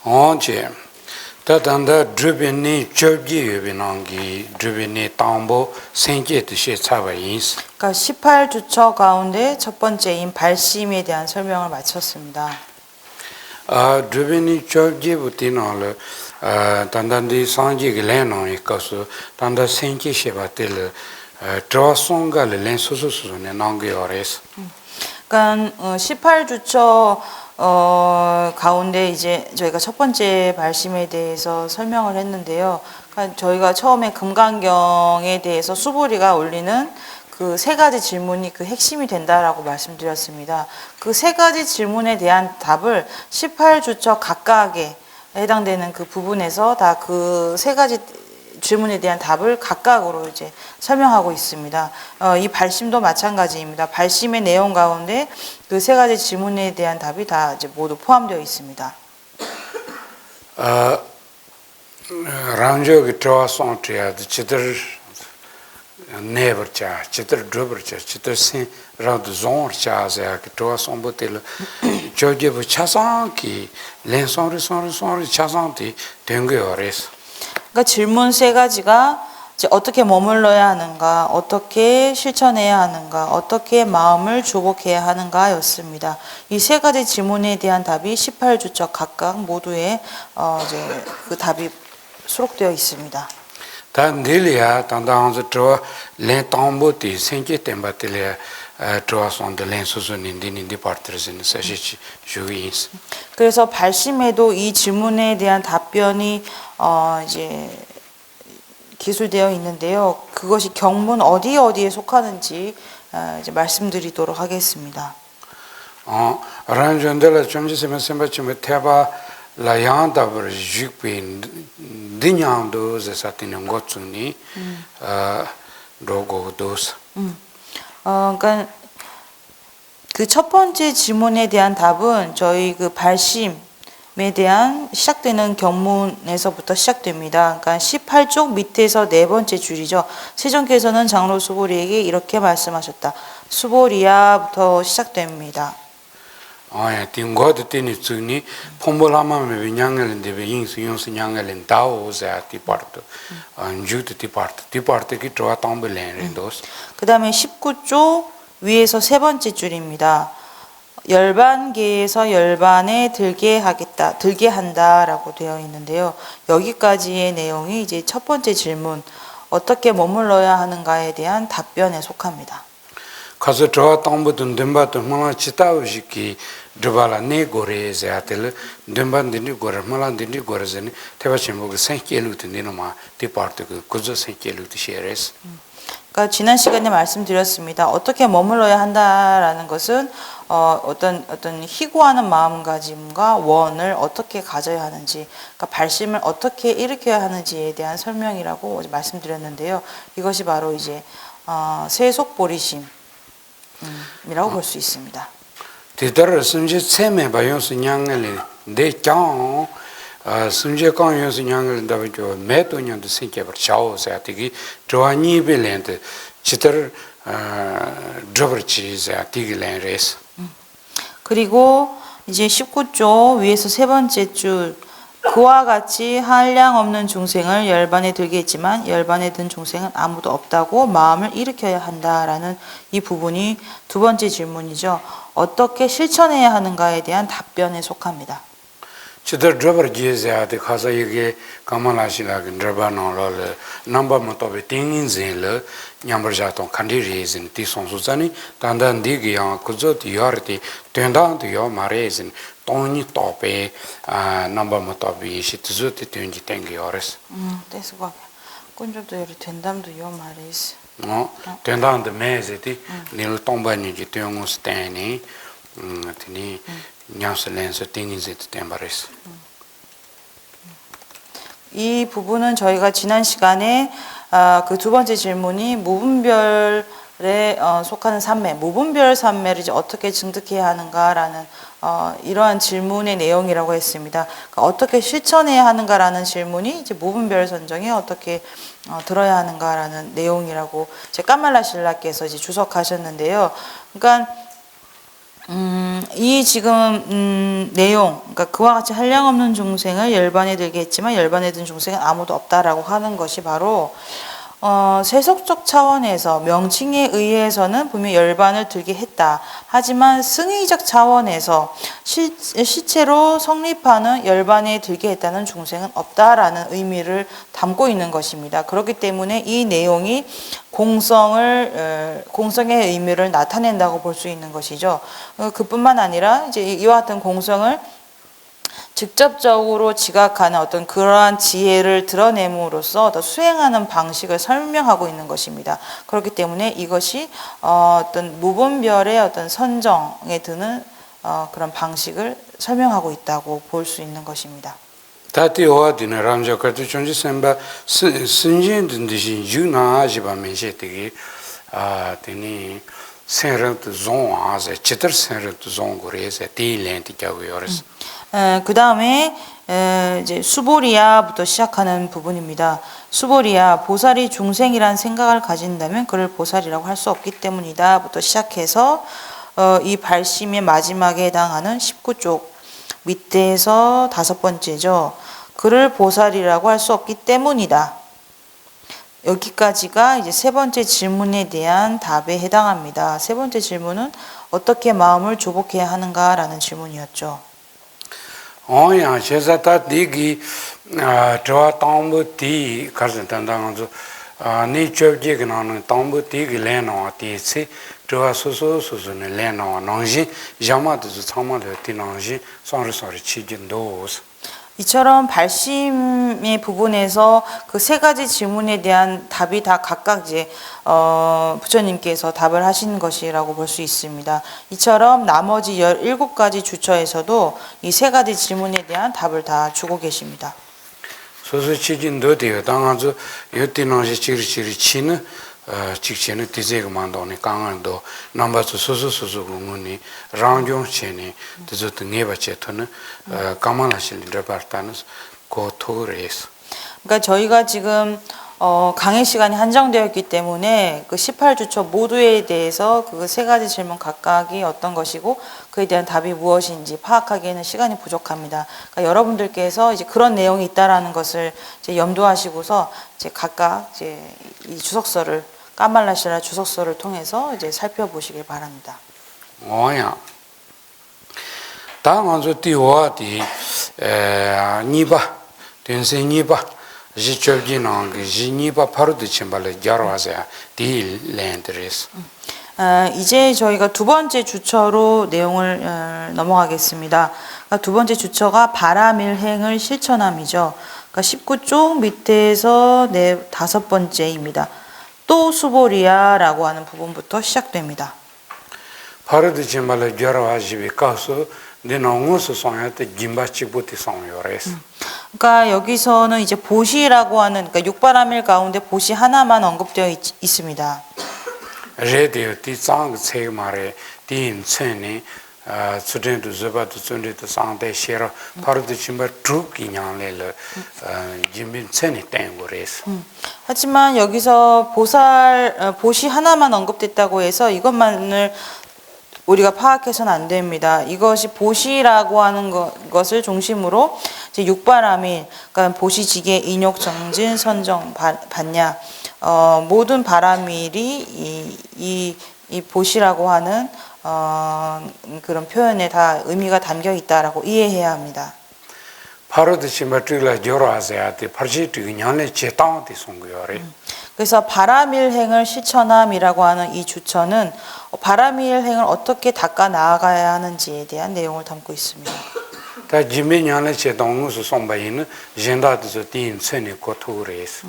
언제 다단다 드베니 접기 유비난기 드베니 땅보 생계 뜻이 차바인스. 그러니까 18주처 가운데 첫 번째인 발심에 대한 설명을 마쳤습니다. 드베니 접기 부티나를 단단디 상지기 렌노이 가서 단다 생계 쉐바텔 드라송가를 렌소소소네 난게어레스. 그러니까 18주처 가운데 이제 저희가 첫 번째 발심에 대해서 설명을 했는데요. 그러니까 저희가 처음에 금강경에 대해서 수보리가 올리는 그 세 가지 질문이 그 핵심이 된다라고 말씀드렸습니다. 그 세 가지 질문에 대한 답을 18주처 각각에 해당되는 그 부분에서 다 그 세 가지 질문에 대한 답을 각각으로 이제 설명하고 있습니다. 이 발심도 마찬가지입니다. 발심의 내용 가운데 그 세 가지 질문에 대한 답이 다 이제 모두 포함되어 있습니다. 랑저기 트와송트야 지들 네버차 지들 드버차 지들 신 라드 존르차자 그 트와송보텔 저게부 차상기 렌송르 차상티 된거래서. 그러니까 질문 세 가지가 이제 어떻게 머물러야 하는가, 어떻게 실천해야 하는가, 어떻게 마음을 조복해야 하는가였습니다. 이 세 가지 질문에 대한 답이 18주처 각각 모두에 이제 그 답이 수록되어 있습니다. 단딜이야 단단한서 저 렌탐보티 생계 템바텔이야 트와송데 렌소소닌디닌디 파트르신 사시치 주기인스. 그래서 발심에도 이 질문에 대한 답변이 이제 기술되어 있는데요. 그것이 경문 어디에 속하는지 이제 말씀드리도록 하겠습니다. 란전델라 좀지세면 semba치면 테바 라양다버 죽빈 디냥도 제사티는 것중니 로고도스. 그러니까 그 첫 번째 질문에 대한 답은 저희 그 발심에 대한 시작되는 경문에서부터 시작됩니다. 그러니까 18쪽 밑에서 네 번째 줄이죠. 세종께서는 장로 수보리에게 이렇게 말씀하셨다. 수보리야부터 시작됩니다. 띵고드 티니 츠니 폼볼하마메 비냥엘인데 잉스 용스 냥엘인 다오자티 파르트 안주트 티 파르트 키 트와 탐블렌도스. 그다음에 19쪽 위에서 세 번째 줄입니다. 열반계에서 열반에 들게 한다라고 되어 있는데요. 여기까지의 내용이 이제 첫 번째 질문, 어떻게 머물러야 하는가에 대한 답변에 속합니다. 가서 저 땅부터 덤바도 뭐라 치타우시키 드발라 네고레자텔 덤반디니 고르 말란디니 고르제니 테바침보그 생케루트니노마 디파르트 그 고조 생케루트 셰레스. 그러니까 지난 시간에 말씀드렸습니다. 어떻게 머물러야 한다라는 것은 어떤 희고하는 마음가짐과 원을 어떻게 가져야 하는지, 그러니까 발심을 어떻게 일으켜야 하는지에 대한 설명이라고 말씀드렸는데요. 이것이 바로 이제 세속보리심이라고 볼 수 있습니다. 디더를 숨지 세메 바용스 냥엘이 내짱 숨지 강용스 냥엘 다비죠 메토냥도 생겨버 차오사티기 조아니빌렌데 치터 드버치자 티글렌레스. 그리고 이제 19쪽 위에서 세 번째 줄, 그와 같이 한량 없는 중생을 열반에 들게 했지만 열반에 든 중생은 아무도 없다고 마음을 일으켜야 한다라는 이 부분이 두 번째 질문이죠. 어떻게 실천해야 하는가에 대한 답변에 속합니다. 치더 드버 지자데 가서 이게 가만하시라긴 드버노를 넘버부터 띵인진을 냠버자통 칸디리진 티송수자니 단단디기야 그저티 요르티 된다한테요 마레진 돈이 토페 넘버부터 비시 트즈티 땡기 땡기요레스. 됐어. 꾼좀도 이렇게 된담도 요 말이스. 된다한테 매제티 닐 tomba니지 땡우스테니 티니 냐슬렌서 땡인지트 템바레스. 이 부분은 저희가 지난 시간에 그 두 번째 질문이 무분별에 속하는 삼매, 무분별 삼매를 이제 어떻게 증득해야 하는가라는 이러한 질문의 내용이라고 했습니다. 그러니까 어떻게 실천해야 하는가라는 질문이 이제 무분별 선정에 어떻게 들어야 하는가라는 내용이라고 제 까말라 신라께서 이제 주석하셨는데요. 그러니까 이 지금 내용, 그러니까 그와 같이 한량없는 중생을 열반에 들게 했지만 열반에 든 중생은 아무도 없다라고 하는 것이 바로 세속적 차원에서 명칭에 의해서는 분명히 열반을 들게 했다. 하지만 승의적 차원에서 시체로 성립하는 열반에 들게 했다는 중생은 없다라는 의미를 담고 있는 것입니다. 그렇기 때문에 이 내용이 공성의 의미를 나타낸다고 볼 수 있는 것이죠. 그뿐만 아니라 이제 이와 같은 공성을 직접적으로 지각하는 어떤 그러한 지혜를 드러냄으로써 어떤 수행하는 방식을 설명하고 있는 것입니다. 그렇기 때문에 이것이 어떤 무분별의 어떤 선정에 드는 그런 방식을 설명하고 있다고 볼 수 있는 것입니다. 다티 오아디네 람자카도 존지 셈바 신진 듯이 유나지바 메시티기 되니 생르트 존 아제 치터 생르트 존 고레세 디렌티 갸고요레스 그 다음에 이제 수보리야부터 시작하는 부분입니다. 수보리야, 보살이 중생이란 생각을 가진다면 그를 보살이라고 할 수 없기 때문이다부터 시작해서 이 발심의 마지막에 해당하는 19쪽 밑에서 5번째죠. 그를 보살이라고 할 수 없기 때문이다. 여기까지가 이제 3번째 질문에 대한 답에 해당합니다. 3번째 질문은 어떻게 마음을 조복해야 하는가라는 질문이었죠. 오야 제자타 디기 저와 땅부티 가르던당도 니 쳬지그나는 땅부티기 레노 티시 저와 소소소소네 레노 농지 자마도 참마도 티농지 소르소르 치진도스 이처럼 발심의 부분에서 그 3가지 질문에 대한 답이 다 각각 이제 부처님께서 답을 하신 것이라고 볼 수 있습니다. 이처럼 나머지 17가지 주처에서도 이 3가지 질문에 대한 답을 다 주고 계십니다. 소소치진도 되어 당아주 여티농지 치르치리 치는 직전에 디제가 만도네 강한도 남바스 소소소소 공문이 랑종체네 드저트 네바체토는 가만하실 레파르타는 고토레스. 그러니까 저희가 지금 강의 시간이 한정되어 있기 때문에 그 18주처 모두에 대해서 그 3가지 질문 각각이 어떤 것이고 그에 대한 답이 무엇인지 파악하기에는 시간이 부족합니다. 그러니까 여러분들께서 이제 그런 내용이 있다라는 것을 이제 염두하시고서 이제 각각 이제 이 주석서를 까말라시라 주석서를 통해서 이제 살펴보시길 바랍니다. 오야. 당한조 티와티 니바 된세 니바 지초기는 그 지니바 바로도 침발에 자로하세요. 딜랜드레스. 이제 저희가 2번째 주처로 내용을 넘어가겠습니다. 그러니까 2번째 주처가 바라밀행을 실천함이죠. 그러니까 19쪽 밑에서 5번째입니다. 또 수보리야라고 하는 부분부터 시작됩니다. 바로도 침발에 자로하시비 가서 내 농어서 송한테 김바치부터 송요레스. 그러니까 여기서는 이제 보시라고 하는 그러니까 6바라밀 가운데 보시 하나만 언급되어 있습니다. 레디오 티상 세마레 딘체니 수den도 저바도 쫀데도 상대 셰라 바로도 침바 트루기냐레르 짐빈체니 땡고레스. 하지만 여기서 보시 하나만 언급됐다고 해서 이것만을 우리가 파악해서는 안 됩니다. 이것이 보시라고 하는 것을 중심으로 이제 6바라밀, 그러니까 보시지계, 인욕, 정진, 선정, 반야 모든 바라밀이 이 보시라고 하는 그런 표현에 다 의미가 담겨 있다라고 이해해야 합니다. 바로도 침바트라 저라세아테 파르시트 냐네 제타한테 송고요레. 그래서 바라밀행을 실천함이라고 하는 이 주처는 바라밀행을 어떻게 닦아 나아가야 하는지에 대한 내용을 담고 있습니다. 다 지메냐네 제동우스 송바이는 젠다드서 딘체니 고토레스.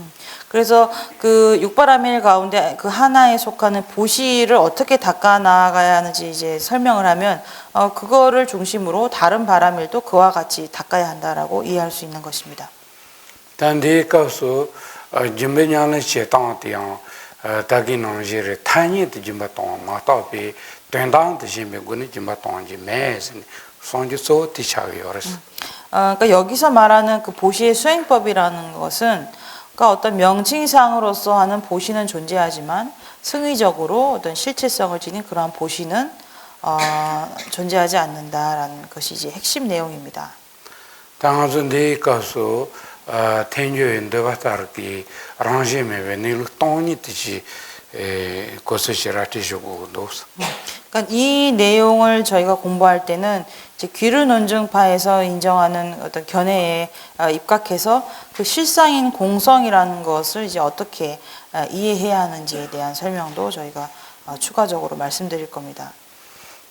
그래서 그 6바라밀 가운데 그 하나에 속하는 보시를 어떻게 닦아 나아가야 하는지 이제 설명을 하면 그거를 중심으로 다른 바라밀도 그와 같이 닦아야 한다라고 이해할 수 있는 것입니다. 단디가서 지메냐네 제타한테요. 다기노지레 타니드 짐바톤 마타비 된다한테 심베고니 짐바톤지 메스니 손지소 티차요레스. 그러니까 여기서 말하는 그 보시의 수행법이라는 것은 그러니까 어떤 명칭상으로서 하는 보시는 존재하지만 승의적으로 어떤 실체성을 지닌 그러한 보시는 존재하지 않는다라는 것이 이제 핵심 내용입니다. 당하서 내 가서 텐조에 더바타르기 랑제메 베닐 똥이 뜻이 고스시라티시고 노스. 그러니까 이 내용을 저희가 공부할 때는 이제 귀르 논증파에서 인정하는 어떤 견해에 입각해서 그 실상인 공성이라는 것을 이제 어떻게 이해해야 하는지에 대한 설명도 저희가 추가적으로 말씀드릴 겁니다.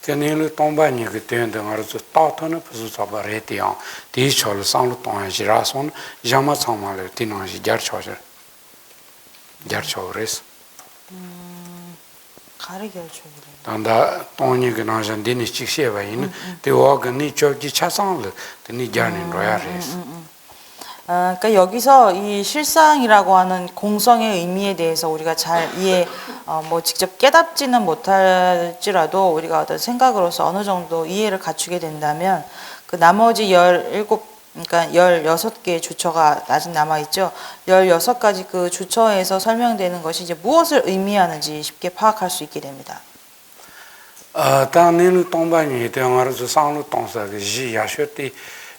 테닐을 똥바니 그 때는 알아서 따터는 무슨 사바레티야. 디철 상로 똥하지라선 야마 상말을 티나지 자르쳐져. 자르쳐레스. 가르결초그래. 단다 똥이 그 나전 디니 직시에바인 대와가니 저기 차상을 드니 자는 로야레스. 그러니까 여기서 이 실상이라고 하는 공성의 의미에 대해서 우리가 잘 뭐 직접 깨닫지는 못할지라도 우리가 어떤 생각으로서 어느 정도 이해를 갖추게 된다면 그 나머지 17, 그러니까 16개의 주처가 아직 남아있죠. 16가지 그 주처에서 설명되는 것이 이제 무엇을 의미하는지 쉽게 파악할 수 있게 됩니다. 당일 똥반이 대응하면서 상로 똥사가 지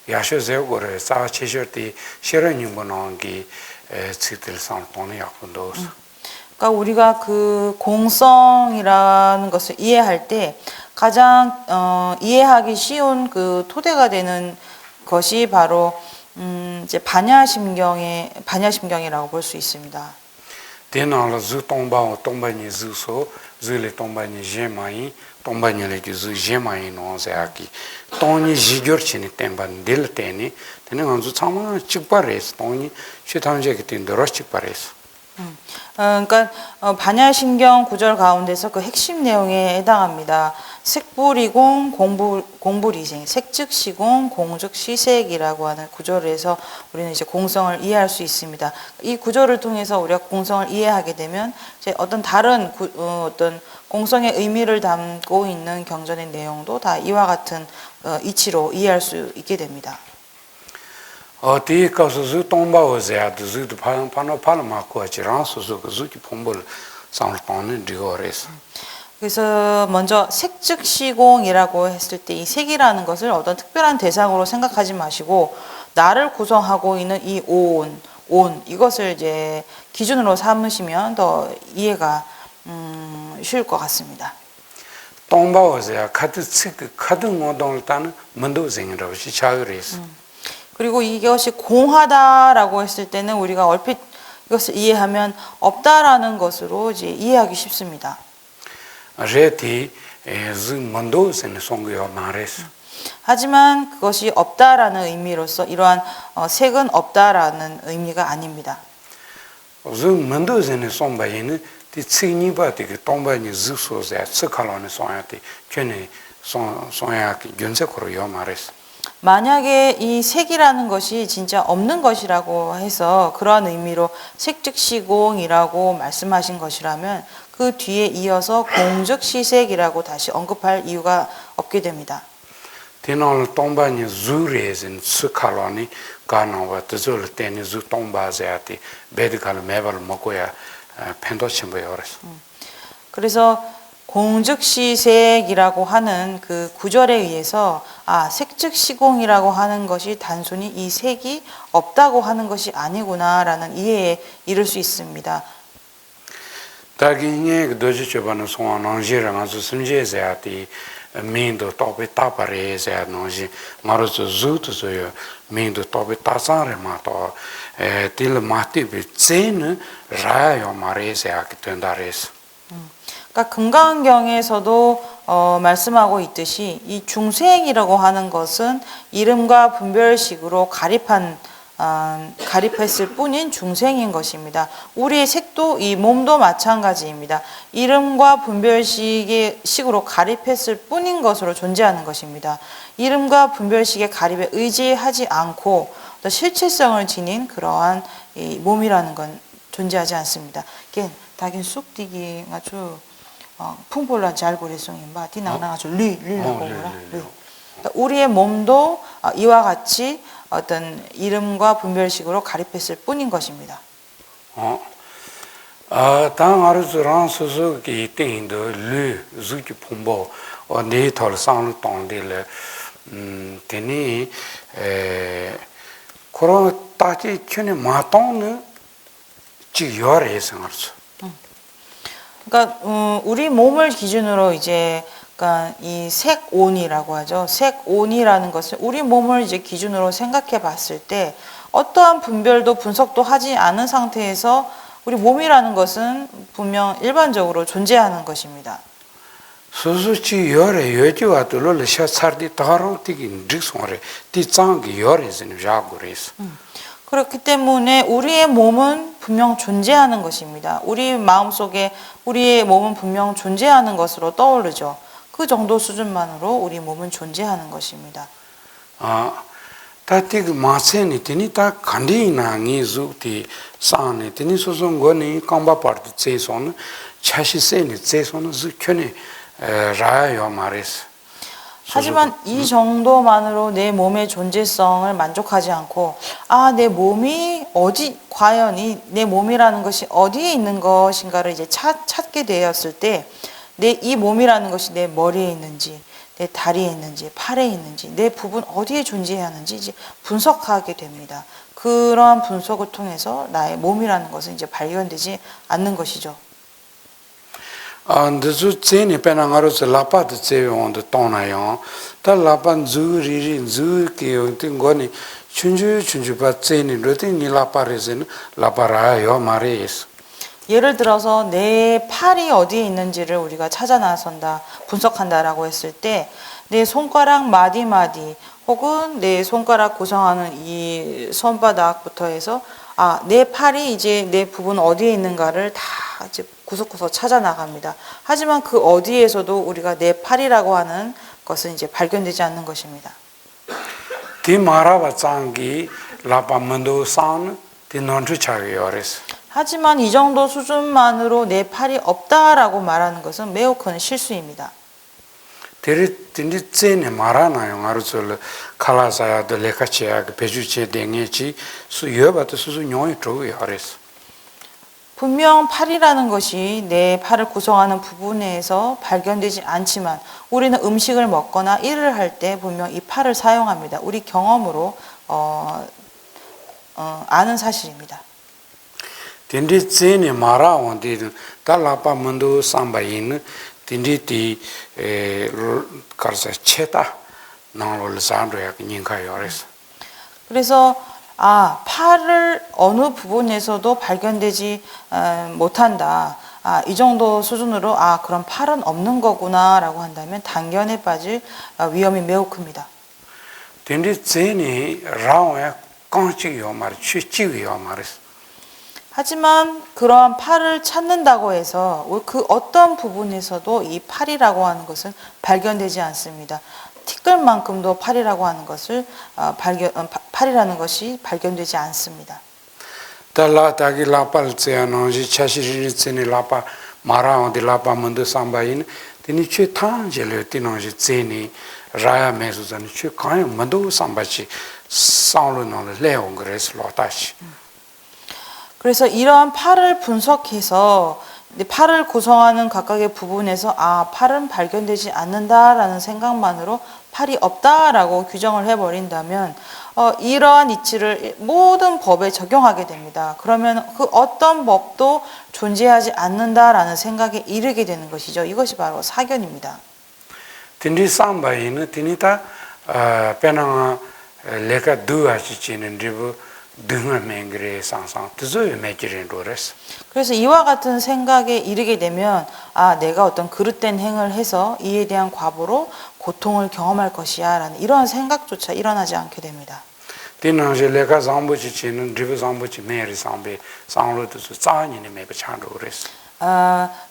야쇼제고를 사체셔티 시러님분한기 치들 상 똥이 약분도. 그러니까 우리가 그 공성이라는 것을 이해할 때 가장 이해하기 쉬운 그 토대가 되는 것이 바로 이제 반야심경이라고 볼 수 있습니다. 대나라 주 똥바니 주소 주레 똥바니 제마이 똥바니를 주 제마이 노세아기 똥이 지겨치니 템반 딜테니 되는 건주 참아 직발해서 똥이 최단적이 된 대로 직발해서. 그러니까 반야심경 구절 가운데서 그 핵심 내용에 해당합니다. 색불이공 공불이생, 색즉시공 공즉시색이라고 하는 구절에서 우리는 이제 공성을 이해할 수 있습니다. 이 구절을 통해서 우리가 공성을 이해하게 되면 이제 어떤 다른 어떤 공성의 의미를 담고 있는 경전의 내용도 다 이와 같은 이치로 이해할 수 있게 됩니다. 어디 가서 주 똥바오세야 주도 파나마코치랑 소소 주기 폼볼 상을똥은 리고레스. 그래서 먼저 색즉시공이라고 했을 때 이 색이라는 것을 어떤 특별한 대상으로 생각하지 마시고 나를 구성하고 있는 이 온 이것을 이제 기준으로 삼으시면 더 이해가 쉬울 것 같습니다. 똥바오세야 카드 모동을 따는 문도생이라고 시차그레스. 그리고 이것이 공하다라고 했을 때는 우리가 얼핏 이것을 이해하면 없다라는 것으로 이제 이해하기 쉽습니다. 레티 문도생의 송구요 말레스. 하지만 그것이 없다라는 의미로서 이러한 색은 없다라는 의미가 아닙니다. 문도생의 송바이는 찌니바티 그 똥바니 주소세 스칼론의 송야티 괜히 송야기 윤색으로 요 말레스. 만약에 이 색이라는 것이 진짜 없는 것이라고 해서 그러한 의미로 색즉시공이라고 말씀하신 것이라면 그 뒤에 이어서 공즉시색이라고 다시 언급할 이유가 없게 됩니다. 디노 똥바니 주레진 스칼로니 가나와 뜻을 때니 주 똥바제아티 베드칼 매발 먹고야 펜도침보여레스. 그래서 공즉시색이라고 하는 그 구절에 의해서 색즉시공이라고 하는 것이 단순히 이 색이 없다고 하는 것이 아니구나라는 이해에 이를 수 있습니다. 다기니 도지초바는 송안앙지랑 아주 심제제아티 민도 토베 타파레제아 노지 마르조 주트소요 민도 토베 타산레마토 딜 마티비 체는 라요 마레제아 기텐다레스. 그러니까 금강경에서도 말씀하고 있듯이 이 중생이라고 하는 것은 이름과 분별식으로 가립했을 뿐인 중생인 것입니다. 우리의 색도 이 몸도 마찬가지입니다. 이름과 분별식으로 가립했을 뿐인 것으로 존재하는 것입니다. 이름과 분별식의 가립에 의지하지 않고 실체성을 지닌 그러한 이 몸이라는 건 존재하지 않습니다. 다긴 쑥디기 아주 풍볼라 잘 고래송이 마 디나나 아주 리라고 보라. 우리의 몸도 이와 같이 어떤 이름과 분별식으로 가립했을 뿐인 것입니다. 당 아르즈랑 소소기 땡도 르 주기 폼보 어네 털상 동데레 테니 코로나 따지 큐네 마똥네 지요레 생각서. 그러니까 우리 몸을 기준으로 이제 그러니까 이 색온이라고 하죠. 색온이라는 것을 우리 몸을 이제 기준으로 생각해 봤을 때 어떠한 분별도 분석도 하지 않은 상태에서 우리 몸이라는 것은 분명 일반적으로 존재하는 것입니다. 소소치 요레 요지와도 롤샤 차르디 타로 티긴 릭송레 티짱기 요레즈는 자고레스. 그렇기 때문에 우리의 몸은 분명 존재하는 것입니다. 우리 마음속에 우리의 몸은 분명 존재하는 것으로 떠오르죠. 그 정도 수준만으로 우리 몸은 존재하는 것입니다. 타티그 마세니 티니 타 간디나니 주티 사네 티니 소송고니 kambaparti 제손 차시세니 제손 주켜니 라요 마레스. 하지만 이 정도만으로 내 몸의 존재성을 만족하지 않고 내 몸이 과연 내 몸이라는 것이 어디에 있는 것인가를 이제 찾게 되었을 때 이 몸이라는 것이 내 머리에 있는지 내 다리에 있는지 팔에 있는지 내 부분 어디에 존재하는지 이제 분석하게 됩니다. 그러한 분석을 통해서 나의 몸이라는 것은 이제 발견되지 않는 것이죠. 안드주 제니 페나가로스 라파드 제온도 토나요. 다 라판 주리리 주케요 팅고니 춘주바 제니 로티니 라파레즈는 라파라요 마레스. 예를 들어서 내 팔이 어디에 있는지를 우리가 찾아 나선다, 분석한다라고 했을 때 내 손가락 마디마디 혹은 내 손가락 구성하는 이 손바닥부터 해서 내 팔이 이제 내 부분 어디에 있는가를 다 이제 구석구석 찾아 나갑니다. 하지만 그 어디에서도 우리가 내 팔이라고 하는 것은 이제 발견되지 않는 것입니다. 디마라바짱기 라파만도 산 디논트차기요레스. 하지만 이 정도 수준만으로 내 팔이 없다라고 말하는 것은 매우 큰 실수입니다. 데리 딘디 제네 마라나요. 아르솔 칼라사야도 레카치야 베주체 댕게치 수여바도 수수 뇽이 tro요레스. 분명 팔이라는 것이 내 팔을 구성하는 부분에서 발견되지 않지만 우리는 음식을 먹거나 일을 할 때 분명 이 팔을 사용합니다. 우리 경험으로 아는 사실입니다. 딘디 제네 마라온디 달라파 만도 삼바인 딘디티 카르사 체타 나롤 산도야 닌카요레스. 그래서 팔을 어느 부분에서도 발견되지 못한다. 이 정도 수준으로 그럼 팔은 없는 거구나라고 한다면 단견에 빠질 위험이 매우 큽니다. 딘디 제니 라오야 깡치요 말 취치요 말스. 하지만 그러한 팔을 찾는다고 해서 그 어떤 부분에서도 이 팔이라고 하는 것은 발견되지 않습니다. 티끌만큼도 팔이라고 하는 것을 팔이라는 것이 발견되지 않습니다. 달라타기 라팔체아노지 차시리체니 라파 마라온디 라파만도 삼바인 티니 취탄젤레 티노지 제니 라야 메수자니 취카이 만도 삼바치 사울노 레옹그레스 로타시. 그래서 이러한 팔을 분석해서 팔을 구성하는 각각의 부분에서 팔은 발견되지 않는다라는 생각만으로 팔이 없다라고 규정을 해버린다면 이러한 이치를 모든 법에 적용하게 됩니다. 그러면 그 어떤 법도 존재하지 않는다라는 생각에 이르게 되는 것이죠. 이것이 바로 사견입니다. 딘디 삼바이는 딘이다 페나 레가 두아치치는 리브 등을맹그레 상상 뜻을 매기는 로레스. 그래서 이와 같은 생각에 이르게 되면 내가 어떤 그릇된 행을 해서 이에 대한 과보로 고통을 경험할 것이야 라는 이러한 생각조차 일어나지 않게 됩니다. 디나제 레가 잠보치치는 리브 잠보치 메리 삼베 상로도서 짜니네 메베 찬로레스.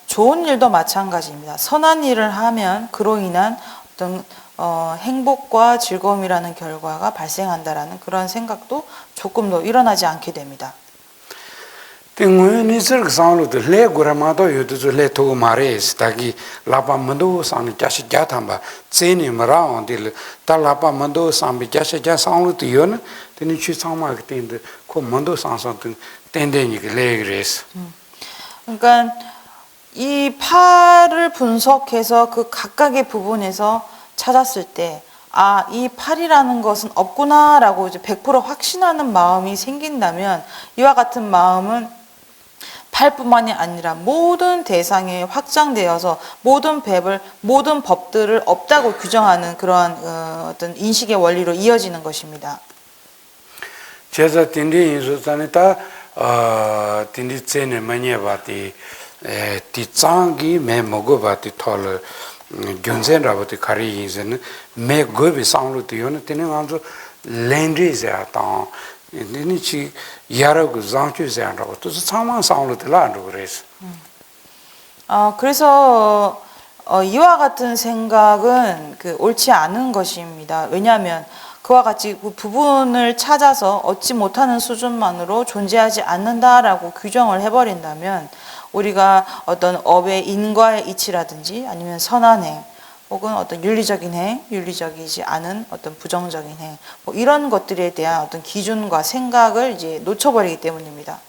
좋은 일도 마찬가지입니다. 선한 일을 하면 그로 인한 어떤 행복과 즐거움이라는 결과가 발생한다라는 그런 생각도 조금도 일어나지 않게 됩니다. 땡외니서 상로도 레고라마도 요도 레토 마레스 타기 라파만도 상니 짜시 자탐바 제니 마라온딜 달라파만도 상비 짜시 자 상로도 요는 데니 취상마게 텐데 코 만도 상상든 텐데니 레그레스. 그러니까 이 팔을 분석해서 그 각각의 부분에서 찾았을 때, 아, 이 팔이라는 것은 없구나라고 이제 100% 확신하는 마음이 생긴다면, 이와 같은 마음은 팔뿐만이 아니라 모든 대상에 확장되어서 모든 법들을 없다고 규정하는 그러한 어떤 인식의 원리로 이어지는 것입니다. 제자 딘디 인수산이다 딘디 체네 마니바티 티짱기 매 먹어바티 털 견센라바티 카리인세는 매 고비 상루티요는 테는 안조 렌디제아타 니치 야라고 장추세안라고 또 상만 상루티라는 그래서 그래서 이와 같은 생각은 옳지 않은 것입니다. 왜냐하면 그와 같이 그 부분을 찾아서 얻지 못하는 수준만으로 존재하지 않는다라고 규정을 해버린다면 우리가 어떤 업의 인과의 이치라든지 아니면 선한 행 혹은 어떤 윤리적인 행, 윤리적이지 않은 어떤 부정적인 행, 뭐 이런 것들에 대한 어떤 기준과 생각을 이제 놓쳐버리기 때문입니다.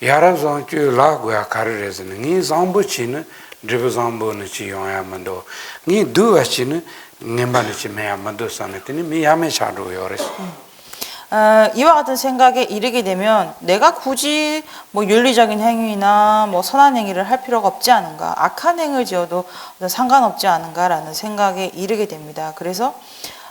야라존주 라고야 카르레즈는 이 zambu치는 드브zam부는 지용야만도 니 두아치는 님반치 메야만도 산에니 미야메 샤로요레스. 이와 같은 생각에 이르게 되면 내가 굳이 뭐 윤리적인 행위나 뭐 선한 행위를 할 필요가 없지 않은가, 악한 행을 지어도 상관없지 않은가라는 생각에 이르게 됩니다. 그래서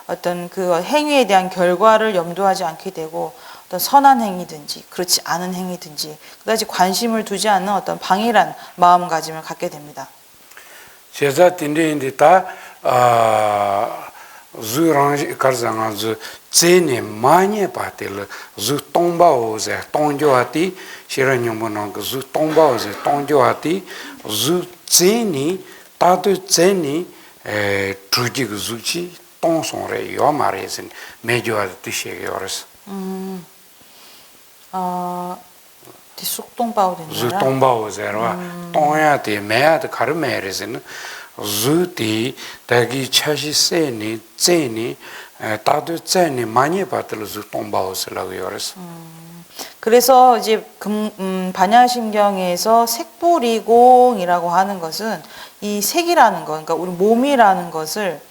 어떤 그 행위에 대한 결과를 염두하지 않게 되고 어떤 선한 행위든지 그렇지 않은 행위든지 그다지 관심을 두지 않는 어떤 방일한 마음가짐을 갖게 됩니다. 제자 딘데인데다 주랑지 가르장아 주 제네 많이 바텔 주 똥바오제 똥조아티 시라뇽모는 주 똥바오제 똥조아티 주 제니 따도 제니 주지 그 주치 똥송래 요 말에선 매joa 뜻이에요. 뒷속똥바오 된다. 주 똥바오제로 똥야티 매야티 가르메레선 주디 다기 차시 세니 제니 따도 제니 많이 받을 주 똥바오스라고 요랬어. 그래서 이제 반야신경에서 색보리공이라고 하는 것은 이 색이라는 것, 그러니까 우리 몸이라는 것을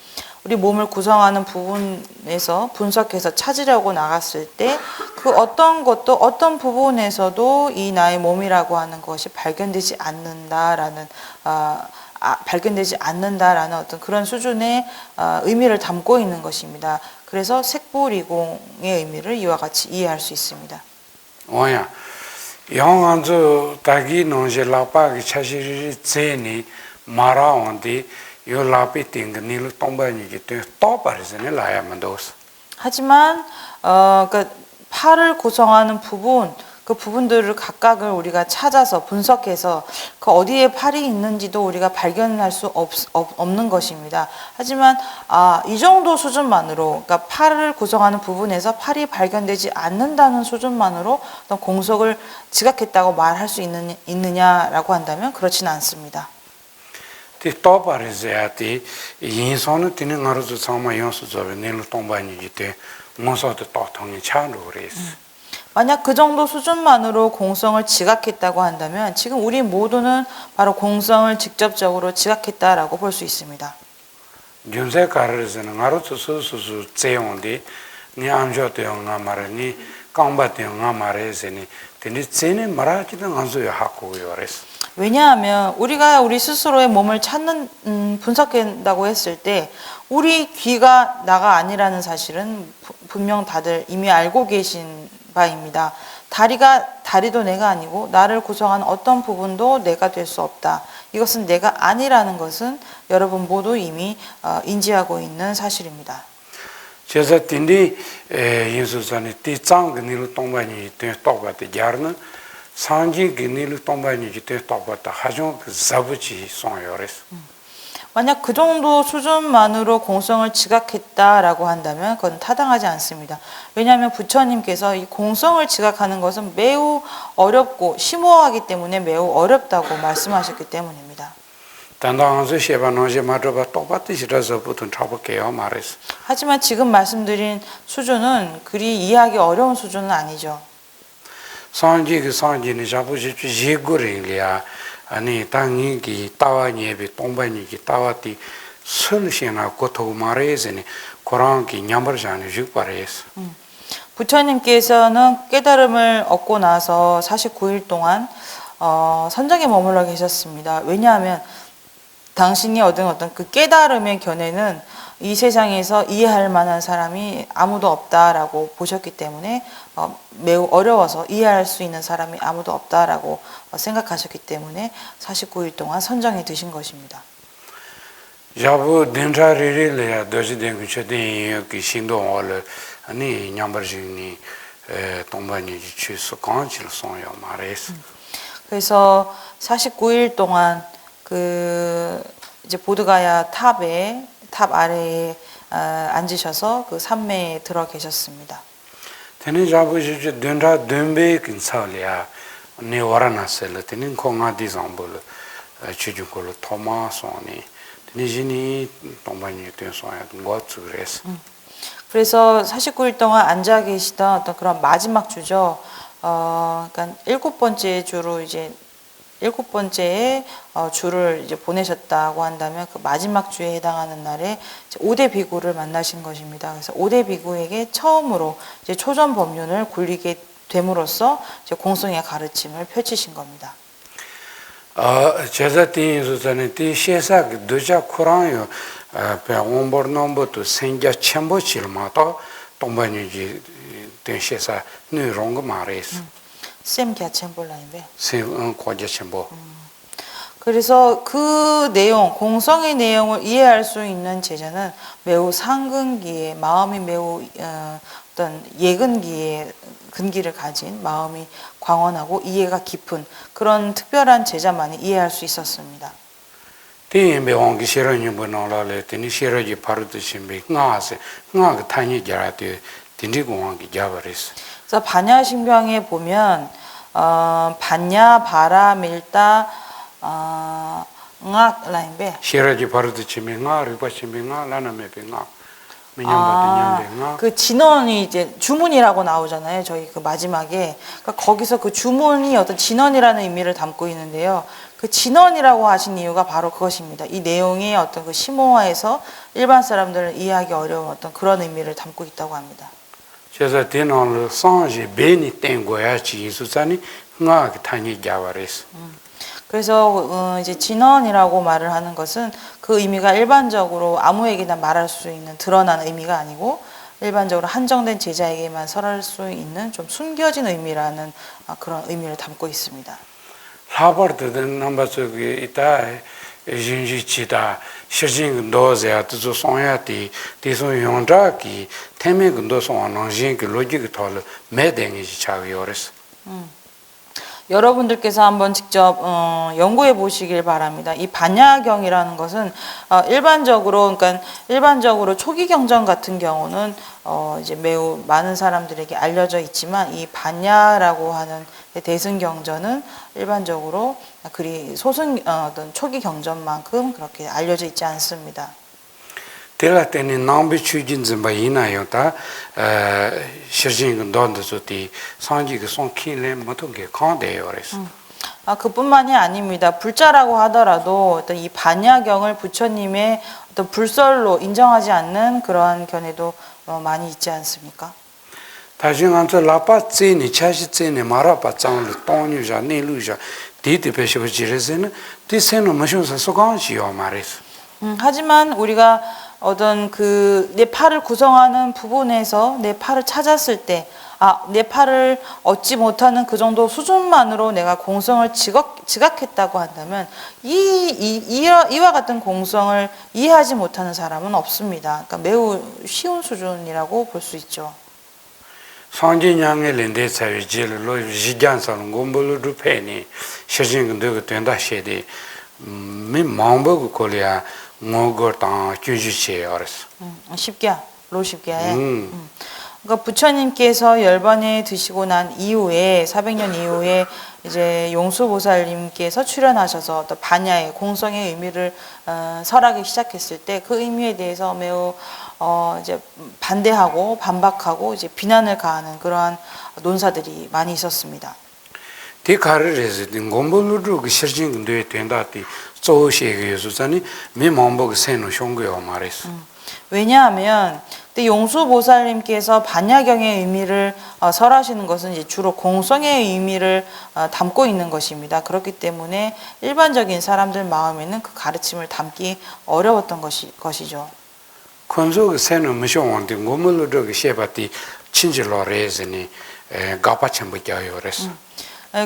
우리 몸을 구성하는 부분에서 분석해서 찾으려고 나갔을 때 그 어떤 것도 어떤 부분에서도 이 나의 몸이라고 하는 것이 발견되지 않는다라는 어떤 그런 수준의 의미를 담고 있는 것입니다. 그래서 색보리공의 의미를 이와 같이 이해할 수 있습니다. 오야, 영안주 다기 농제 라파기 차시리 제니 마라온디 요 라피 띵가 닐로 똥바니기 때문에 또 바르잖아요. 라야만도스. 하지만 그 팔을 구성하는 부분, 그 부분들을 각각을 우리가 찾아서 분석해서 그 어디에 팔이 있는지도 우리가 발견할 수 없는 것입니다. 하지만 이 정도 수준만으로, 그러니까 팔을 구성하는 부분에서 팔이 발견되지 않는다는 수준만으로 어떤 공석을 지각했다고 말할 수 있느냐라고 한다면 그렇지는 않습니다. 또 바르제야티 인선은 티는 가르주 상마 연수 저베 닐로 똥바니기 때 모서도 또 통이 차로 그랬어. 만약 그 정도 수준만으로 공성을 지각했다고 한다면 지금 우리 모두는 바로 공성을 직접적으로 지각했다라고 볼 수 있습니다. 윤세 가르르스는 가르쳐 수수 제용디 니 암조도 nga 말니 강바도 nga 말에서니 근데 제는 말하지는 않아요. 하고 요랬어. 왜냐하면 우리가 우리 스스로의 몸을 분석한다고 했을 때 우리 귀가 나가 아니라는 사실은 분명 다들 이미 알고 계신 바입니다. 다리도 내가 아니고 나를 구성하는 어떤 부분도 내가 될 수 없다. 이것은 내가 아니라는 것은 여러분 모두 이미 인지하고 있는 사실입니다. 제가 딘디 인수산이 띠짱 그니로 동반이 때 똑같이 야르는 상지 그니로 동반이 때 똑같이 하종 그 자부지 송요레스. 만약 그 정도 수준만으로 공성을 지각했다라고 한다면 그건 타당하지 않습니다. 왜냐하면 부처님께서 이 공성을 지각하는 것은 매우 어렵고 심오하기 때문에 매우 어렵다고 말씀하셨기 때문입니다. 하지만 지금 말씀드린 수준은 그리 이해하기 어려운 수준은 아니죠. 상지 상지는 자부지 예고래야 아니 당이기 따와니에 동반이기 따와티 설시나 고토 말해서니 고랑기 냠버잖아 죽바레스. 부처님께서는 깨달음을 얻고 나서 49일 동안 선정에 머물러 계셨습니다. 왜냐하면 당신이 얻은 어떤 그 깨달음의 견해는 이 세상에서 이해할 만한 사람이 아무도 없다라고 보셨기 때문에 매우 어려워서 이해할 수 있는 사람이 아무도 없다라고 생각하셨기 때문에 49일 동안 선정에 드신 것입니다. 자부 덴자리리야 도지된 그체된 그 신동을 아니 냠버지니 동반이 주스 간질 송요 말했어. 그래서 49일 동안 그 이제 보드가야 탑 아래에 앉으셔서 그 산매에 들어 계셨습니다. 테니 자부지 덴라 덴베 kinsal이야 네 와라나셀 테니 공아디 zam볼 주주콜 토마소니 테니지니 동반이 되어서야 뭐츠레스. 그래서 49일 동안 앉아 계시던 어떤 그런 마지막 주죠. 그러니까 일곱 번째 주를 이제 보내셨다고 한다면 그 마지막 주에 해당하는 날에 이제 5대 비구를 만나신 것입니다. 그래서 5대 비구에게 처음으로 이제 초전 법륜을 굴리게 됨으로써 이제 공성의 가르침을 펼치신 겁니다. 제자티 수산에 티시사 도자 코랑요 배 온버nom부터 생자 첨부 질마다 동반이지 대시사 누롱거 말했어. 쌤 갸쳔볼라인데. 쌤 과제 첨부. 그래서 그 내용, 공성의 내용을 이해할 수 있는 제자는 매우 상근기에 마음이 매우 어떤 예근기에 근기를 가진 마음이 광원하고 이해가 깊은 그런 특별한 제자만이 이해할 수 있었습니다. tīyīn bē wāngi shērāñi bō nālā lē, tīni shērāji pārūtā shīmbē, ngā sē, ngā kā tāñi gyārā tī, tīndi kō wāngi gyāba rēs. 그래서 반야신병에 보면 반야, 바라, 밀다, 응악 라인베. shērāji pārūtā shīmbē, ngā rīpa shīmbē, ngā lāna mē bē ngā, 미냠바 tīnyāmbē ngā. 그 진언이 이제 주문이라고 나오잖아요. 저희 그 마지막에. 그러니까 거기서 그 주문이 어떤 진언이라는 의미를 담고 있는데요. 그 진언이라고 하신 이유가 바로 그것입니다. 이 내용이 어떤 그 심오화해서 일반 사람들은 이해하기 어려운 어떤 그런 의미를 담고 있다고 합니다. 그래서 tīnāla sāngī bēni tēnguayā chī yīsūsāni ngā kā tāñi gyāba rēs. 그래서 이제 진언이라고 말을 하는 것은 그 의미가 일반적으로 아무에게나 말할 수 있는 드러난 의미가 아니고 일반적으로 한정된 제자에게만 설할 수 있는 좀 숨겨진 의미라는 그런 의미를 담고 있습니다. 라버드는 넘버스기 있다 진지치다 시진 도제야 또 송야티 대소 용자기 테메 근도 송원진 그 로직이 털 매댕이 차기요레스. 여러분들께서 한번 직접 연구해 보시길 바랍니다. 이 반야경이라는 것은 일반적으로 초기 경전 같은 경우는 이제 매우 많은 사람들에게 알려져 있지만 이 반야라고 하는 대승경전은 일반적으로 그리 어떤 초기 경전만큼 그렇게 알려져 있지 않습니다. 텔라테니 남비 추진즈 바이나요다 시진 돈도스티 상지가 송키레 모토게 칸데요레스. 그뿐만이 아닙니다. 불자라고 하더라도 어떤 이 반야경을 부처님의 어떤 불설로 인정하지 않는 그러한 견해도 많이 있지 않습니까? 다중한테 라파츠니 차시츠니 마라파짱을 똥유자 내루자 디디페시버지레스는 디세는 마셔서 소강지요 말레스. 하지만 우리가 어떤 내 팔을 구성하는 부분에서 내 팔을 찾았을 때, 내 팔을 얻지 못하는 그 정도 수준만으로 내가 공성을 지각했다고 한다면 이와 같은 공성을 이해하지 못하는 사람은 없습니다. 그러니까 매우 쉬운 수준이라고 볼 수 있죠. 상진양의 렌데사의 제일로 지간사는 공부를 루페니 시진근도 된다 시대 마음보고 콜이야 뭐거다 규주치에 알았어. 쉽게 그러니까 부처님께서 10번에 드시고 난 이후에 400년 이후에 이제 용수보살님께서 출연하셔서 또 반야의 공성의 의미를 설하기 시작했을 때 그 의미에 대해서 매우 이제 반대하고 반박하고 이제 비난을 가하는 그러한 논사들이 많이 있었습니다. 티 카르레즈 곰볼루르 그 시르징데 된다티 조시게 요소자니 미몽복 세노 숑고요 말했어. 왜냐하면 근데 용수보살님께서 반야경의 의미를 설하시는 것은 이제 주로 공성의 의미를 담고 있는 것입니다. 그렇기 때문에 일반적인 사람들 마음에는 그 가르침을 담기 어려웠던 것이죠. 콘조 세노 미숑원데 곰볼루르 그 셰바티 친질로레즈니 가파참부겨요레스.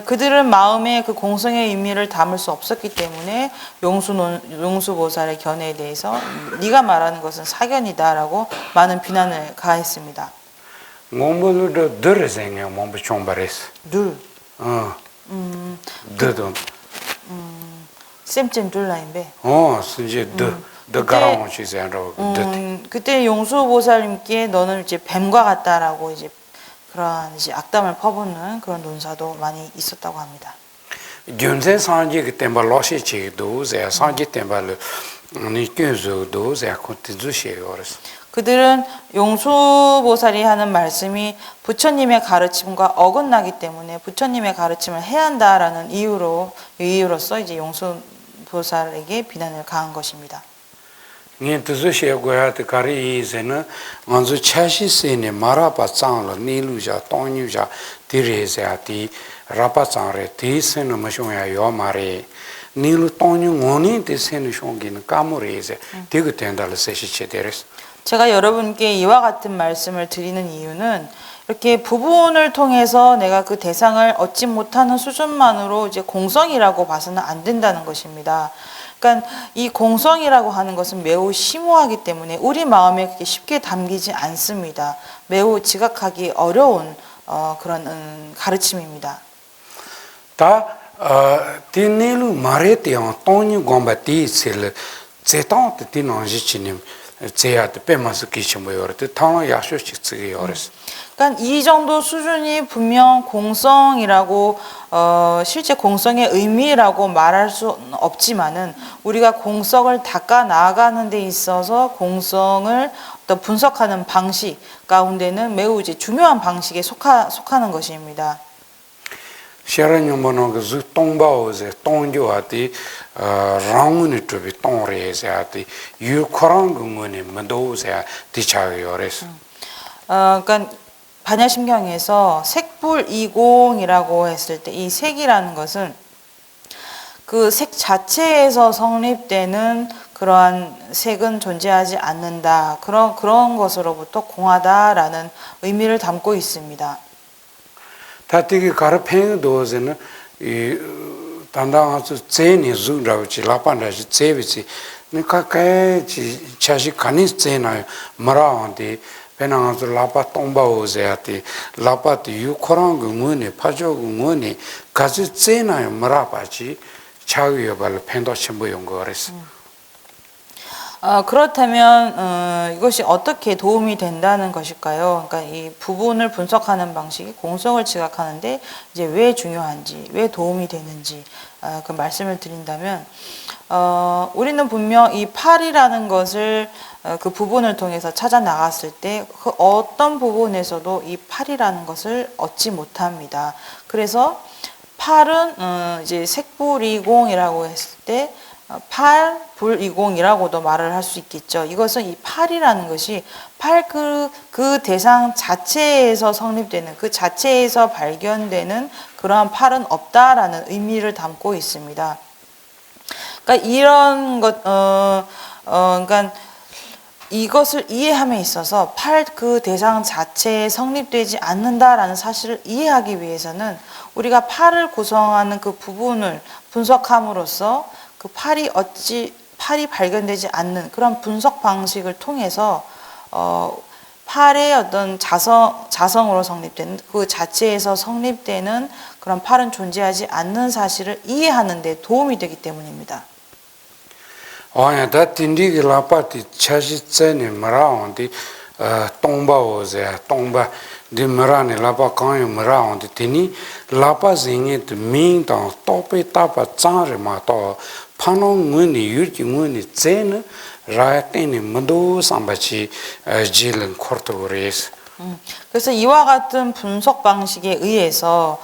그들은 마음에 그 공성의 의미를 담을 수 없었기 때문에 용수보살의 견해에 대해서 네가 말하는 것은 사견이다라고 많은 비난을 가했습니다. 곰볼루르 드르생에 몸부 총바레스. 둘. 드돈. 쌤쯤 둘라인데. 순지 드 가라온치세로 그때 용수보살님께 너는 이제 뱀과 같다라고 이제 그런 이제 악담을 퍼붓는 그런 논사도 많이 있었다고 합니다. 균세 산지 그때 말로시치도 제 산지 때말 니께서도 제 코티주시요레스. 그들은 용수보살이 하는 말씀이 부처님의 가르침과 어긋나기 때문에 부처님의 가르침을 해야 한다라는 이유로서 이제 용수보살에게 비난을 가한 것입니다. 니 드주시고야 가리 이제는 먼저 차시세네 마라바 장로 니루자 동유자 디레자티 라파장레 디세는 마쇼야 요마레 니루 동유 원이 디세는 쇼기는 까무레제 디그 텐달을 세시체데레스. 제가 여러분께 이와 같은 말씀을 드리는 이유는 이렇게 부분을 통해서 내가 그 대상을 얻지 못하는 수준만으로 이제 공성이라고 봐서는 안 된다는 것입니다. 그러니까 이 공성이라고 하는 것은 매우 심오하기 때문에 우리 마음에 그렇게 쉽게 담기지 않습니다. 매우 지각하기 어려운 그런 가르침입니다. 다 디닐루 마레티온 토니 곰바티 실 제탄트 디노지치님 제야트 페마스 키치모요르트 타노 야쇼식츠기요레스. 그러니까 이 정도 수준이 분명 공성이라고 실제 공성의 의미라고 말할 수는 없지만은 우리가 공성을 닦아 나아가는 데 있어서 공성을 어떤 분석하는 방식 가운데는 매우 이제 중요한 방식에 속하는 것입니다. 샤라뇽모노 그 똥바오제 똥교아티 라운이 트비 똥레제아티 유코랑군이 만도제 디차요레스. 그러니까 반야심경에서 색불이공이라고 했을 때 이 색이라는 것은 그 색 자체에서 성립되는 그러한 색은 존재하지 않는다. 그런 것으로부터 공하다라는 의미를 담고 있습니다. 다티기 가르팽 도즈는 이 단당아서 제니 주라우치 라판다지 제비치 니카카지 차시 카니스 제나요 마라한테 베나가서 라파 똥바오제아티 라파티 유코랑 그문에 파조 그문에 가지 제나요 마라바지 차위여발 펜도 첨부 연구하랬어. 그렇다면 이것이 어떻게 도움이 된다는 것일까요? 그러니까 이 부분을 분석하는 방식이 공성을 지각하는데 이제 왜 중요한지, 왜 도움이 되는지 그 말씀을 드린다면 우리는 분명 이 팔이라는 것을 그 부분을 통해서 찾아 나갔을 때 그 어떤 부분에서도 이 팔이라는 것을 얻지 못합니다. 그래서 팔은 이제 색불이공이라고 했을 때 팔, 불이공이라고도 말을 할 수 있겠죠. 이것은 이 팔이라는 것이 팔 그 대상 자체에서 성립되는 그 자체에서 발견되는 그러한 팔은 없다라는 의미를 담고 있습니다. 그러니까 이런 것, 그러니까 이것을 이해함에 있어서 팔 그 대상 자체에 성립되지 않는다라는 사실을 이해하기 위해서는 우리가 팔을 구성하는 그 부분을 분석함으로써 그 팔이 발견되지 않는 그런 분석 방식을 통해서 팔의 어떤 자성으로 성립되는 그 자체에서 성립되는 그런 팔은 존재하지 않는 사실을 이해하는 데 도움이 되기 때문입니다. 다 틴디기 라파티 차시체니 마라온디 똥바오제 똥바 디마라니 라파 강요 마라온디 티니 라파 징이 민당 토페 타파 짱르마토 파농문이 유지문이 제는 라테니 만도 삼바치 질은 코르토레스. 그래서 이와 같은 분석 방식에 의해서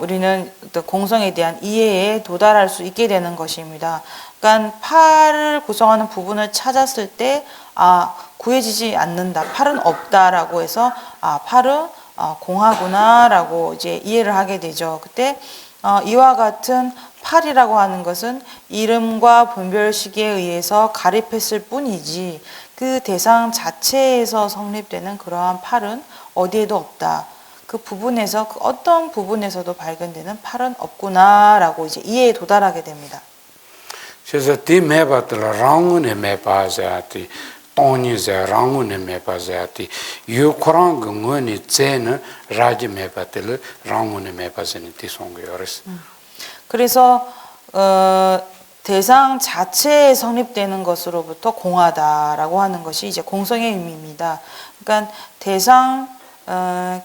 우리는 어떤 공성에 대한 이해에 도달할 수 있게 되는 것입니다. 그러니까 팔을 구성하는 부분을 찾았을 때 구해지지 않는다. 팔은 없다라고 해서 팔은 공하구나라고 이제 이해를 하게 되죠. 그때 이와 같은 팔이라고 하는 것은 이름과 분별시기에 의해서 가립했을 뿐이지 그 대상 자체에서 성립되는 그러한 팔은 어디에도 없다. 그 부분에서 그 어떤 부분에서도 발견되는 팔은 없구나라고 이제 이해에 도달하게 됩니다. 그래서 티 매바들 랑운에 매바자티 똥니자 랑운에 매바자티 유코랑 근원이 제는 라지 매바들 랑운에 매바자니 티송교레스. 그래서 대상 자체에 성립되는 것으로부터 공하다라고 하는 것이 이제 공성의 의미입니다. 그러니까 대상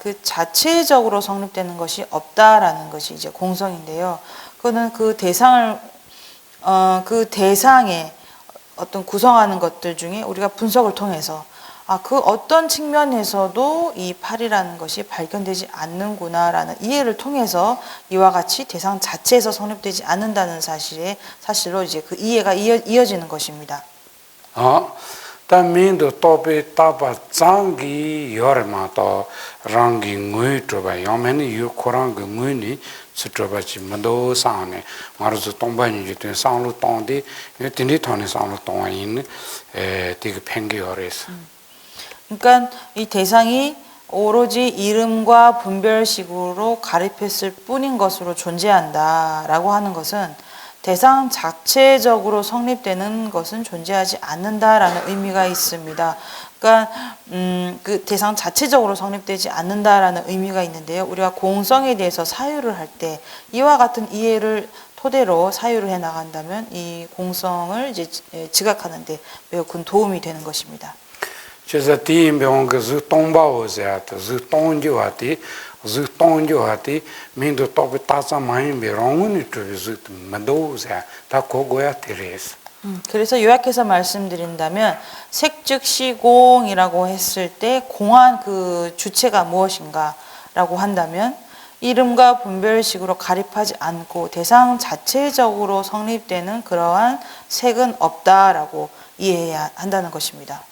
그 자체적으로 성립되는 것이 없다라는 것이 이제 공성인데요. 그거는 그 대상을 그 대상의 어떤 구성하는 것들 중에 우리가 분석을 통해서 그 어떤 측면에서도 이 팔이라는 것이 발견되지 않는구나라는 이해를 통해서 이와 같이 대상 자체에서 성립되지 않는다는 사실로 이제 그 이해가 이어지는 것입니다. 다민도 토베 타바 장기 여르마도 랑기 ngui troba yomeni yu korang ngui ni troba chi mando sane marzu tomba ni jiten sanglu tongdi tindi thone sanglu tongin tig 팽기 여레스. 그러니까 이 대상이 오로지 이름과 분별식으로 가립했을 뿐인 것으로 존재한다라고 하는 것은 대상 자체적으로 성립되는 것은 존재하지 않는다라는 의미가 있습니다. 그러니까 그 대상 자체적으로 성립되지 않는다라는 의미가 있는데요. 우리가 공성에 대해서 사유를 할 때 이와 같은 이해를 토대로 사유를 해 나간다면 이 공성을 이제 지각하는 데 매우 큰 도움이 되는 것입니다. 그래서 디임병 그 동바오자도 그 동조하디 그 동조하디 민도 토베 타자 많이 비롱은이 그 만도자 다 고고야 테레스. 그래서 요약해서 말씀드린다면 색즉 시공이라고 했을 때 공한 그 주체가 무엇인가라고 한다면 이름과 분별식으로 가립하지 않고 대상 자체적으로 성립되는 그러한 색은 없다라고 이해해야 한다는 것입니다.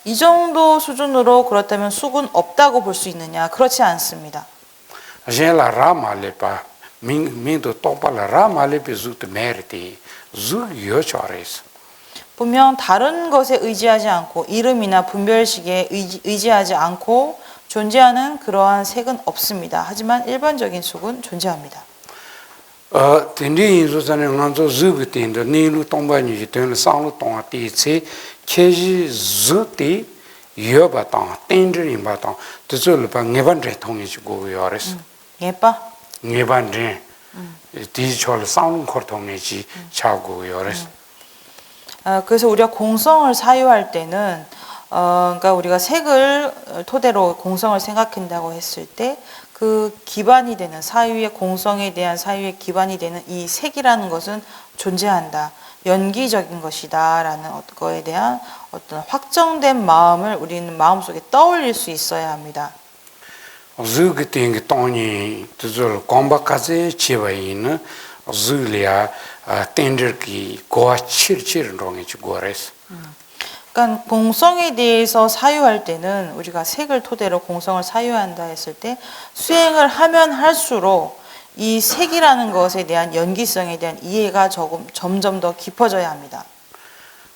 이 정도 수준으로 그렇다면 숙은 없다고 볼 수 있느냐? 그렇지 않습니다. 분명 다른 것에 의지하지 않고 이름이나 분별식에 의지하지 않고 존재하는 그러한 색은 없습니다. 하지만 일반적인 숙은 존재합니다. 텐디 인조산에 간조 즈브틴도 니루 동바니 지테는 상루 동아티체 케지 즈티 여바타 텐드린 바타 드줄바 네반레 통이지고 요레스 네반레 디지털 상루 코통이지 차고 요레스. 그래서 우리가 공성을 사유할 때는 그러니까 우리가 색을 토대로 공성을 생각한다고 했을 때 그 기반이 되는 사유의 공성에 대한 사유의 기반이 되는 이 색이라는 것은 존재한다. 연기적인 것이다라는 거에 대한 어떤 확정된 마음을 우리는 마음속에 떠올릴 수 있어야 합니다. 즈그팅 토니 드줄 콤바카제 치바이는 즈리아 텐더기 고아치르치르 롱이지 고레스. 그러니까 공성에 대해서 사유할 때는 우리가 색을 토대로 공성을 사유한다 했을 때 수행을 하면 할수록 이 색이라는 것에 대한 연기성에 대한 이해가 점점 더 깊어져야 합니다.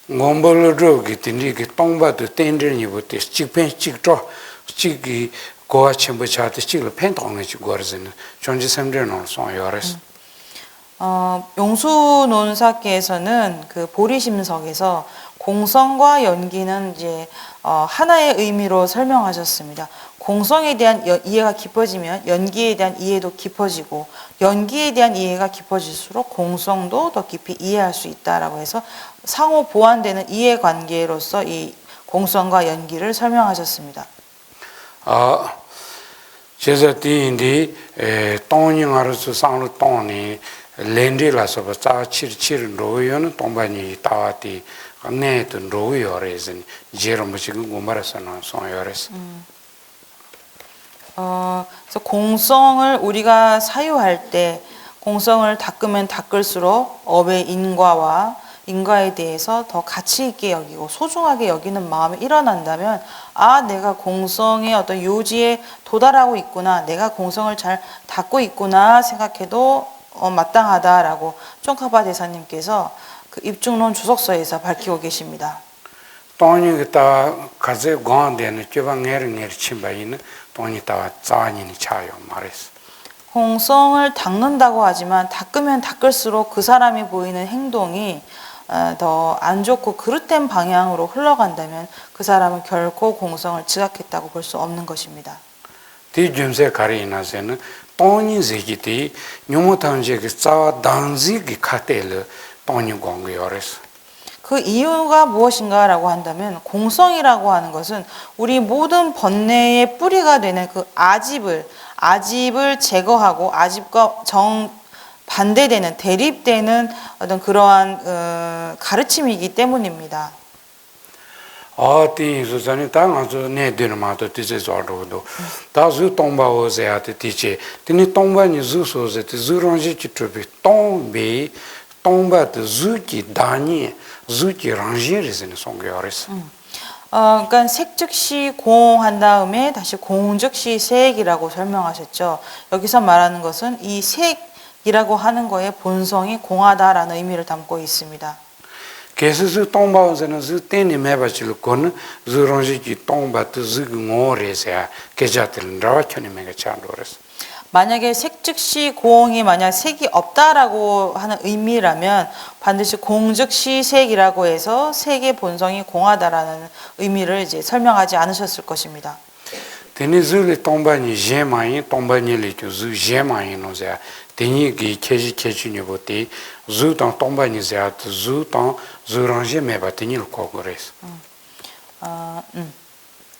곰벌로기 딘디기 똥바도 텐더니부터 찍펜 찍죠. 찍기 고아침부 차트 찍을 펜통이지 고르즈는 존재 샘드는 소요레스. 용수 논사께서는 그 보리심석에서 공성과 연기는 이제 하나의 의미로 설명하셨습니다. 공성에 대한 이해가 깊어지면 연기에 대한 이해도 깊어지고 연기에 대한 이해가 깊어질수록 공성도 더 깊이 이해할 수 있다라고 해서 상호 보완되는 이해관계로서 이 공성과 연기를 설명하셨습니다. 제자티인디 똥잉아르스 상루 똥니 렌디라서 자 치르치르 로요는 동반이 따와티 네든 로요레즈니 제롬 지금 고마라서나 소요레스. 그래서 공성을 우리가 사유할 때 공성을 닦으면 닦을수록 업의 인과에 대해서 더 가치 있게 여기고 소중하게 여기는 마음이 일어난다면 아, 내가 공성의 어떤 요지에 도달하고 있구나, 내가 공성을 잘 닦고 있구나 생각해도 마땅하다라고 쫑카바 대사님께서 그 입중론 주석서에서 밝히고 계십니다. 돈이 그다 가제 광대는 쥐방해를 침바이는 돈이 다 자니니 차요 말했어. 공성을 닦는다고 하지만 닦으면 닦을수록 그 사람이 보이는 행동이 더 안 좋고 그릇된 방향으로 흘러간다면 그 사람은 결코 공성을 지각했다고 볼 수 없는 것입니다. 디 줌세 가리나세는 돈이 제기티 뇨모탄제기 자 단지기 카텔 돈이 광고요레스. 그 이유가 무엇인가라고 한다면 공성이라고 하는 것은 우리 모든 번뇌의 뿌리가 되는 그 아집을 제거하고 아집과 반대되는 대립되는 어떤 그러한 가르침이기 때문입니다. 티 수산이 당아서 내 드르마도 티제조도 다수 동바오세한테 티체 티니 동바니 주소세 주런지 치트비 동베 동바드 주기 다니 주기 랑지르스는 송겨레스. 그러니까 색 즉시 공한 다음에 다시 공 즉시 색이라고 설명하셨죠. 여기서 말하는 것은 이 색이라고 하는 거의 본성이 공하다라는 의미를 담고 있습니다. 계속 동바오세는 주테니 매바칠 거는 주런지 동바드 주기 오레세야 계자들 라와천이 매가 찬도레스. 만약에 색 즉시 공이 만약 색이 없다라고 하는 의미라면 반드시 공 즉시 색이라고 해서 색의 본성이 공하다라는 의미를 이제 설명하지 않으셨을 것입니다. 테니즈리 동바니 제마이 동바니리 주 제마이 노자 테니기 케지니보티 주당 동바니자 주당 주랑제 메바티니를 고거레스.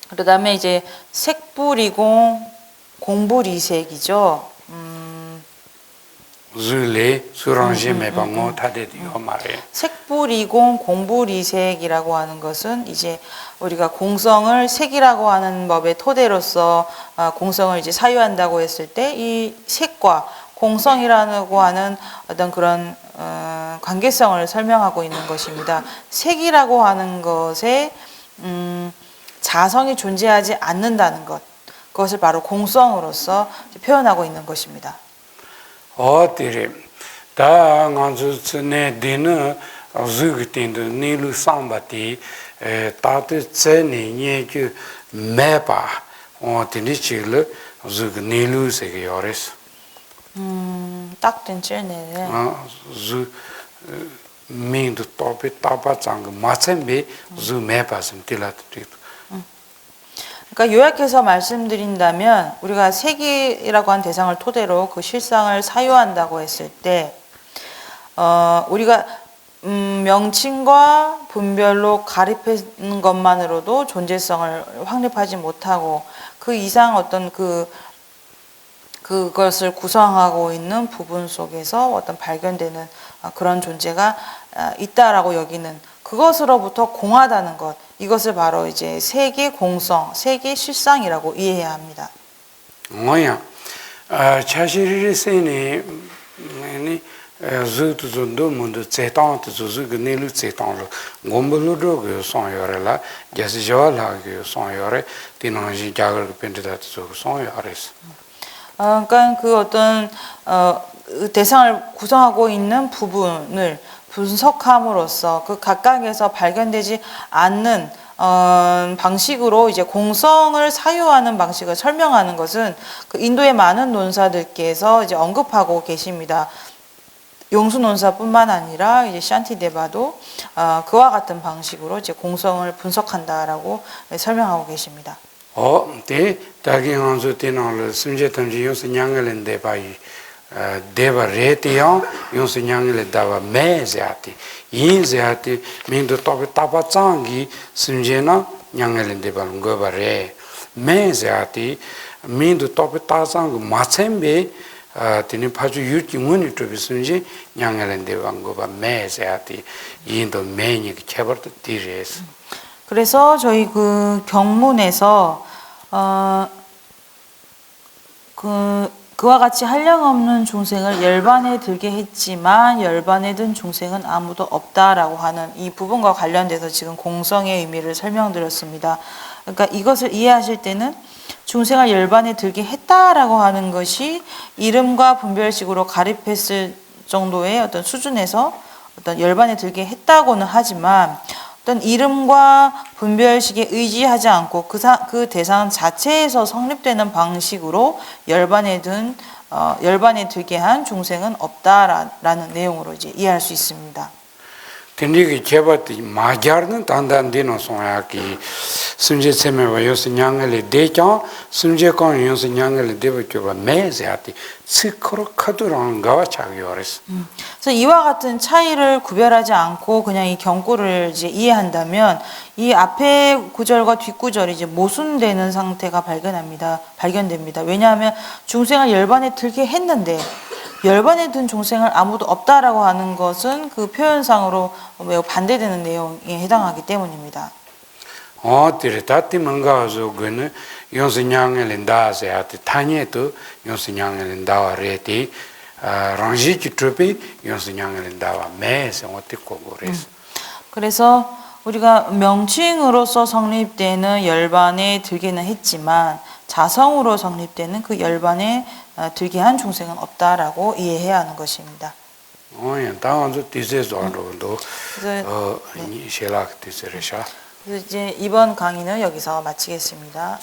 그다음에 이제 색불이공 공불이색이죠. 줄레 수랑제 메방모 타데디요 말에. 색불이공 공불이색이라고 하는 것은 이제 우리가 공성을 색이라고 하는 법의 토대로서 공성을 이제 사유한다고 했을 때 이 색과 공성이라고 하는 어떤 그런 관계성을 설명하고 있는 것입니다. 색이라고 하는 것에 자성이 존재하지 않는다는 것. 그것을 바로 공성으로서 표현하고 있는 것입니다. 어디래 다 간주스네 디는 주기틴도 니루 삼바티 따뜻 제니니에 매바 어디니치를 주기 니루세게 요레스. 딱된 찔네네. 주 민도 토피 타바짱 마쳔비 주 매바슴 틸라트. 그러니까 요약해서 말씀드린다면 우리가 색이라고 하는 대상을 토대로 그 실상을 사유한다고 했을 때 우리가 명칭과 분별로 가리키는 것만으로도 존재성을 확립하지 못하고 그 이상 어떤 그것을 구성하고 있는 부분 속에서 어떤 발견되는 그런 존재가 있다라고 여기는 그것으로부터 공하다는 것, 이것을 바로 이제 색의 공성, 색의 실상이라고 이해해야 합니다. 뭐야? 차시리세니 주도도 문도 제탄도 주그 내루 제탄로 곰불로 그 손여래라 야시저라 그 손여래 디나지 자글 펜데다 주 손여래스. 그러니까 그 어떤 대상을 구성하고 있는 부분을 분석함으로써 그 각각에서 발견되지 않는 방식으로 이제 공성을 사유하는 방식을 설명하는 것은 그 인도의 많은 논사들께서 이제 언급하고 계십니다. 용수 논사뿐만 아니라 이제 샨티데바도 그와 같은 방식으로 이제 공성을 분석한다라고 설명하고 계십니다. 때 다기한서 때나를 심제탐지 요새 냥을인데 바이 데바 레티요 요새 냥을 다바 매자티 인자티 민도 토베 타바짱기 심제나 냥을인데 발ungo 바레 매자티 민도 토베 타짱 마쳔베 티니 파주 유티 문이 토비스인지 냥을인데 발ungo 바 매자티 인도 매니 케버트 디레스. 그래서 저희 그 경문에서 그와 같이 한량없는 종생을 열반에 들게 했지만 열반에 든 종생은 아무도 없다라고 하는 이 부분과 관련돼서 지금 공성의 의미를 설명드렸습니다. 그러니까 이것을 이해하실 때는 중생을 열반에 들게 했다라고 하는 것이 이름과 분별식으로 가립했을 정도의 어떤 수준에서 어떤 열반에 들게 했다고는 하지만 어떤 이름과 분별식에 의지하지 않고 그 대상 자체에서 성립되는 방식으로 열반에 들게 한 중생은 없다라는 내용으로 이제 이해할 수 있습니다. 텐디기 제바티 마자르는 단단디노 송야기 순제 세메와 요스냥을 대장 순제권 요스냥을 대버교가 매세하티 스크로 카두랑가 자기어레스. 그래서 이와 같은 차이를 구별하지 않고 그냥 이 경구를 이제 이해한다면 이 앞에 구절과 뒷구절이 이제 모순되는 상태가 발견됩니다. 왜냐하면 중생을 열반에 들게 했는데 열반에 든 중생을 아무도 없다라고 하는 것은 그 표현상으로 매우 반대되는 내용에 해당하기 때문입니다. 디레타티 뭔가서 그는 요스냥을 린다세하티 타니에도 요스냥을 린다와 레티 랑지치 트로피 요스냥을 린다와 매세 어떻고 그래서. 그래서 우리가 명칭으로서 성립되는 열반에 들기는 했지만 자성으로 성립되는 그 열반에 들게 한 중생은 없다라고 이해해야 하는 것입니다. 다음도 디제조로도 셰락 디제레샤. 그래서 이제 이번 강의는 여기서 마치겠습니다.